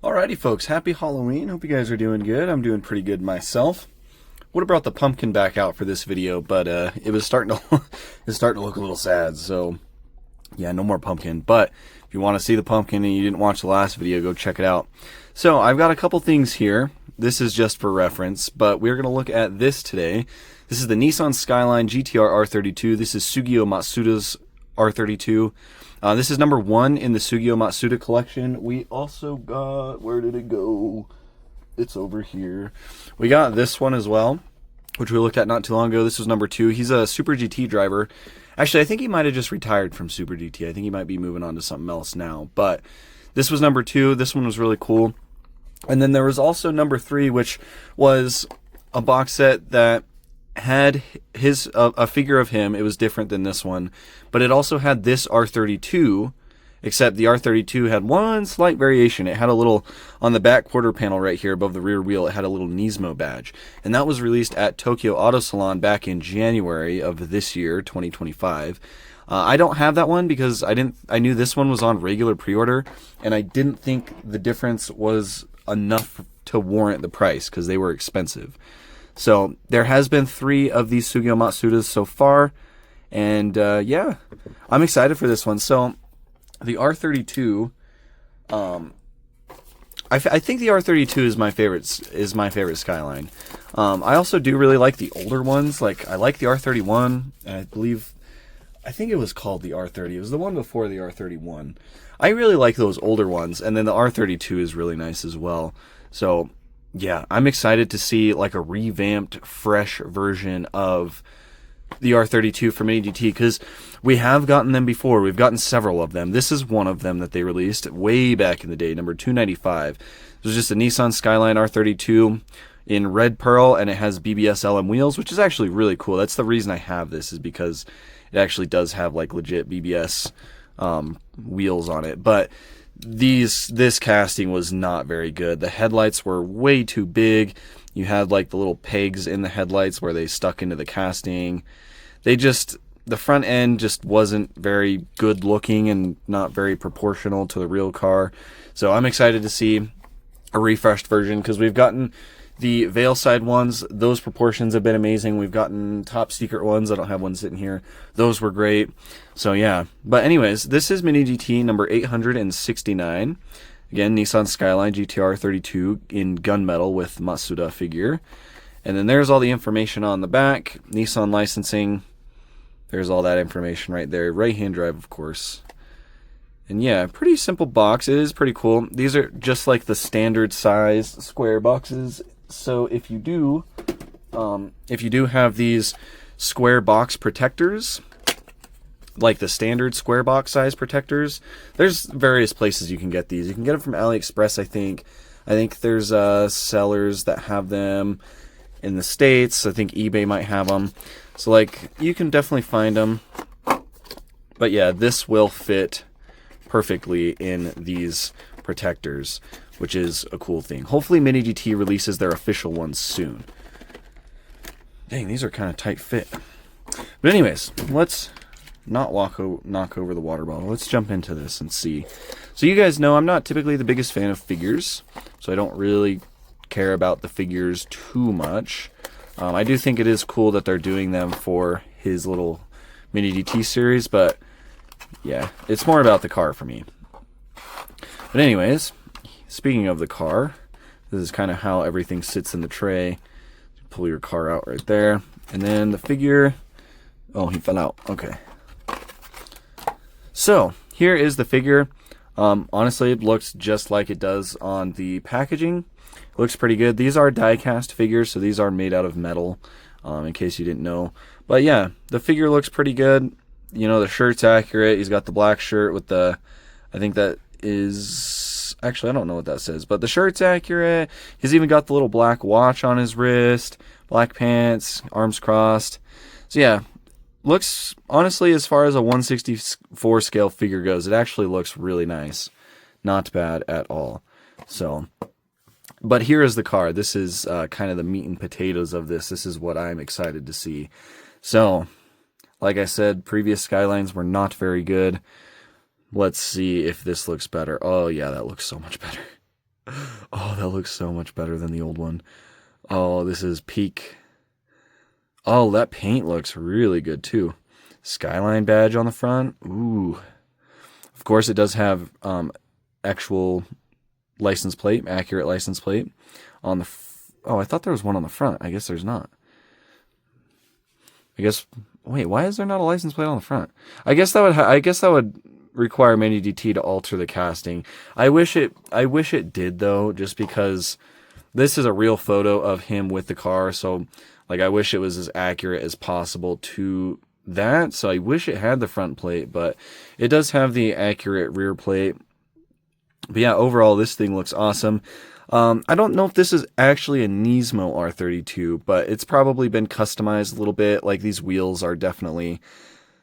Alrighty folks, happy Halloween. Hope you guys are doing good. I'm doing pretty good myself. Would have brought the pumpkin back out for this video, but it was starting to look a little sad. So yeah, no more pumpkin. But if you want to see the pumpkin and you didn't watch the last video, go check it out. So I've got a couple things here. This is just for reference, but we're going to look at this today. This is the Nissan Skyline GTR R32. This is Tsugio Matsuda's R32. This is number 1 in the Tsugio Matsuda collection. We also got, where did it go? It's over here. We got this one as well, which we looked at not too long ago. This was number 2. He's a Super GT driver. Actually, I think he might have just retired from Super GT. I think he might be moving on to something else now. But this was number 2. This one was really cool. And then there was also number 3, which was a box set that had a figure of him. It was different than this one, but it also had this R32, except the R32 had one slight variation. It had a little, on the back quarter panel right here above the rear wheel, it had a little Nismo badge, and that was released at Tokyo Auto Salon back in January of this year, 2025. I don't have that one because I knew this one was on regular pre-order, and I didn't think the difference was enough to warrant the price because they were expensive. So there has been 3 of these Tsugio Matsudas so far, and yeah, I'm excited for this one. So the R32, I think the R32 is my favorite Skyline. I also do really like the older ones. Like I like the R31, and I think it was called the R30. It was the one before the R31. I really like those older ones, and then the R32 is really nice as well. So yeah, I'm excited to see like a revamped, fresh version of the R32 from Mini GT, because we have gotten them before. We've gotten several of them. This is one of them that they released way back in the day, number 295. It was just a Nissan Skyline R32 in red pearl, and it has BBS LM wheels, which is actually really cool. That's the reason I have this, is because it actually does have like legit BBS wheels on it. But this casting was not very good. The headlights were way too big. You had like the little pegs in the headlights where they stuck into the casting. The front end just wasn't very good looking and not very proportional to the real car. So I'm excited to see a refreshed version, because we've gotten the Veilside ones. Those proportions have been amazing. We've gotten top secret ones. I don't have one sitting here. Those were great. So yeah. But anyways, this is Mini GT number 869. Again, Nissan Skyline GTR 32 in gunmetal with Matsuda figure. And then there's all the information on the back. Nissan licensing. There's all that information right there. Right-hand drive, of course. And yeah, pretty simple box. It is pretty cool. These are just like the standard size square boxes. So if you do have these square box protectors, like the standard square box size protectors, there's various places you can get these. You can get them from AliExpress, I think. I think there's sellers that have them in the States. I think eBay might have them. So like, you can definitely find them. But yeah, this will fit perfectly in these protectors, which is a cool thing. Hopefully Mini GT releases their official ones soon. Dang, these are kind of tight fit. But anyways, let's not knock over the water bottle. Let's jump into this and see. So you guys know I'm not typically the biggest fan of figures, so I don't really care about the figures too much. I do think it is cool that they're doing them for his little Mini GT series, but yeah, it's more about the car for me. But anyways, speaking of the car, this is kind of how everything sits in the tray. Pull your car out right there. And then the figure. Oh, he fell out. Okay. So, here is the figure. Honestly, it looks just like it does on the packaging. It looks pretty good. These are die-cast figures, so these are made out of metal, in case you didn't know. But yeah, the figure looks pretty good. You know, the shirt's accurate. He's got the black shirt with the, I think that is, actually I don't know what that says, but the shirt's accurate. He's even got the little black watch on his wrist, black pants, arms crossed. So yeah, looks, honestly, as far as a 1/64 scale figure goes, it actually looks really nice. Not bad at all. So, but here is the car. This is kind of the meat and potatoes of this. This is what I'm excited to see. So, like I said, previous Skylines were not very good. Let's see if this looks better. Oh yeah, that looks so much better. Oh, that looks so much better than the old one. Oh, this is peak. Oh, that paint looks really good too. Skyline badge on the front. Ooh. Of course, it does have actual license plate, accurate license plate on the. Oh, I thought there was one on the front. I guess there's not. I guess. Wait, why is there not a license plate on the front? I guess that would. I guess that would require Mini DT to alter the casting. I wish it. I wish it did though, just because this is a real photo of him with the car. So, like, I wish it was as accurate as possible to that. So I wish it had the front plate, but it does have the accurate rear plate. But yeah, overall, this thing looks awesome. I don't know if this is actually a Nismo R32, but it's probably been customized a little bit. Like, these wheels are definitely...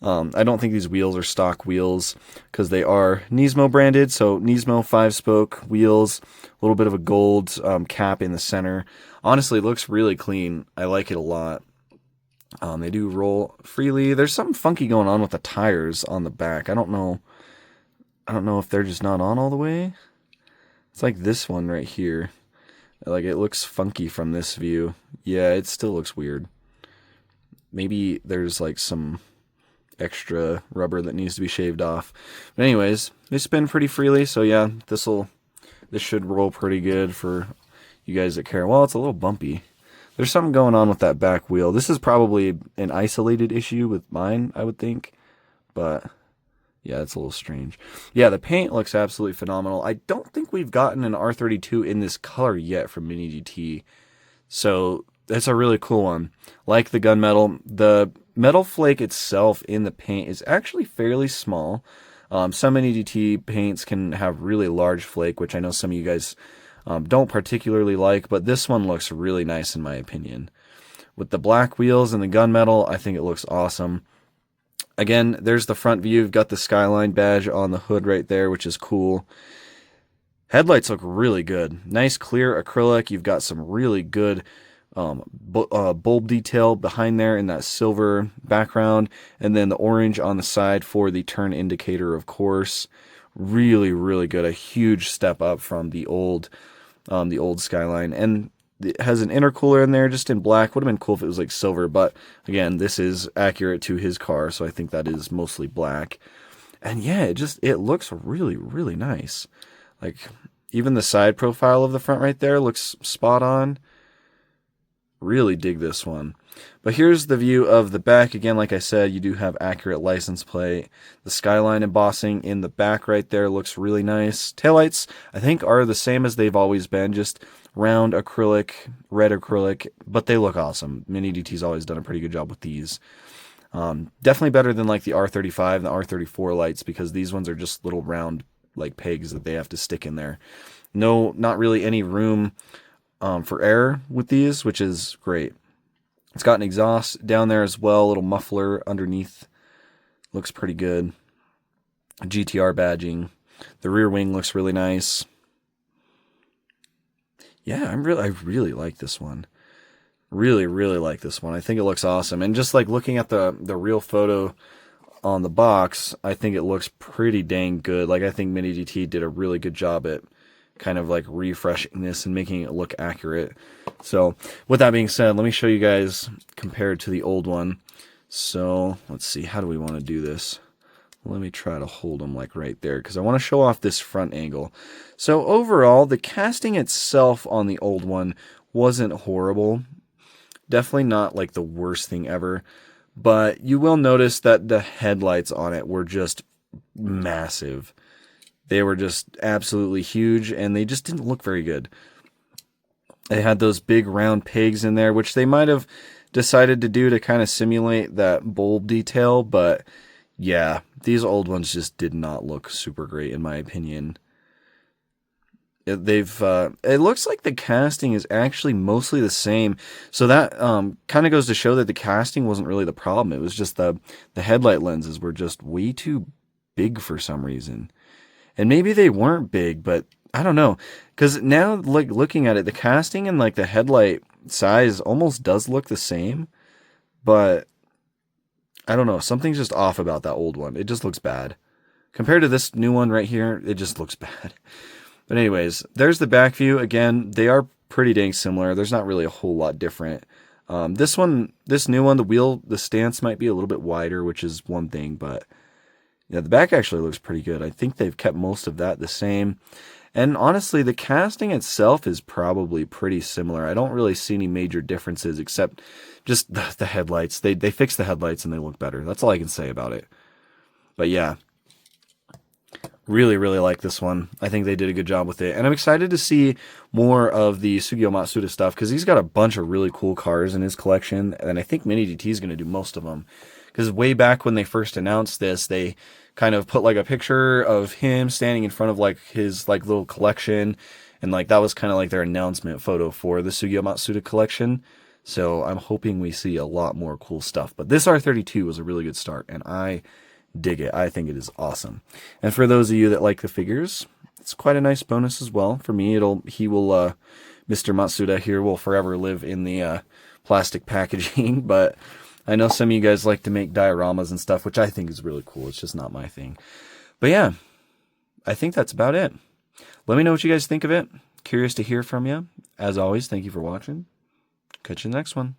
I don't think these wheels are stock wheels because they are Nismo branded. So Nismo 5-spoke wheels, a little bit of a gold cap in the center. Honestly, it looks really clean. I like it a lot. They do roll freely. There's something funky going on with the tires on the back. I don't know if they're just not on all the way. It's like this one right here. Like, it looks funky from this view. Yeah, it still looks weird. Maybe there's like some extra rubber that needs to be shaved off. But anyways, they spin pretty freely, so yeah, this should roll pretty good for you guys that care. Well, it's a little bumpy. There's something going on with that back wheel. This is probably an isolated issue with mine, I would think. But yeah, it's a little strange. Yeah, the paint looks absolutely phenomenal. I don't think we've gotten an R32 in this color yet from Mini GT. So that's a really cool one. Like the gunmetal, the metal flake itself in the paint is actually fairly small. Some Mini GT paints can have really large flake, which I know some of you guys don't particularly like, but this one looks really nice in my opinion. With the black wheels and the gunmetal, I think it looks awesome. Again, there's the front view. You've got the Skyline badge on the hood right there, which is cool. Headlights look really good. Nice clear acrylic. You've got some really good bulb detail behind there in that silver background, and then the orange on the side for the turn indicator, of course. Really, really good. A huge step up from the old Skyline, and it has an intercooler in there just in black. Would have been cool if it was like silver, but again, this is accurate to his car, so I think that is mostly black. And yeah, it looks really, really nice. Like, even the side profile of the front right there looks spot on. Really dig this one. But here's the view of the back. Again, like I said, you do have accurate license plate. The Skyline embossing in the back right there looks really nice. Taillights, I think, are the same as they've always been, just round acrylic, red acrylic, but they look awesome. Mini DT's always done a pretty good job with these. Definitely better than like the R35 and the R34 lights, because these ones are just little round like pegs that they have to stick in there. No, not really any room for air with these, which is great. It's got an exhaust down there as well, a little muffler underneath. Looks pretty good. GTR badging. The rear wing looks really nice. Yeah, I really like this one. Really, really like this one. I think it looks awesome. And just like looking at the real photo on the box, I think it looks pretty dang good. Like, I think Mini GT did a really good job at kind of like refreshing this and making it look accurate. So with that being said, let me show you guys compared to the old one. So let's see, how do we want to do this? Let me try to hold them like right there, because I want to show off this front angle. So overall, the casting itself on the old one wasn't horrible. Definitely not like the worst thing ever. But you will notice that the headlights on it were just massive. They were just absolutely huge, and they just didn't look very good. They had those big round pegs in there, which they might have decided to do to kind of simulate that bulb detail, but yeah, these old ones just did not look super great in my opinion. It looks like the casting is actually mostly the same, so that kind of goes to show that the casting wasn't really the problem. It was just the headlight lenses were just way too big for some reason. And maybe they weren't big, but I don't know. Because now, like, looking at it, the casting and, like, the headlight size almost does look the same. But, I don't know. Something's just off about that old one. It just looks bad. Compared to this new one right here, it just looks bad. But anyways, there's the back view. Again, they are pretty dang similar. There's not really a whole lot different. This new one, the stance might be a little bit wider, which is one thing, but yeah, the back actually looks pretty good. I think they've kept most of that the same. And honestly, the casting itself is probably pretty similar. I don't really see any major differences except just the headlights. They fixed the headlights and they look better. That's all I can say about it. But yeah, really, really like this one. I think they did a good job with it. And I'm excited to see more of the Tsugio Matsuda stuff because he's got a bunch of really cool cars in his collection. And I think Mini GT is going to do most of them. Because way back when they first announced this, they kind of put like a picture of him standing in front of like his like little collection. And like that was kind of like their announcement photo for the Tsugio Matsuda collection. So I'm hoping we see a lot more cool stuff. But this R32 was a really good start. And I dig it. I think it is awesome. And for those of you that like the figures, it's quite a nice bonus as well. For me, Mr. Matsuda here will forever live in the plastic packaging, but I know some of you guys like to make dioramas and stuff, which I think is really cool. It's just not my thing. But yeah, I think that's about it. Let me know what you guys think of it. Curious to hear from you. As always, thank you for watching. Catch you in the next one.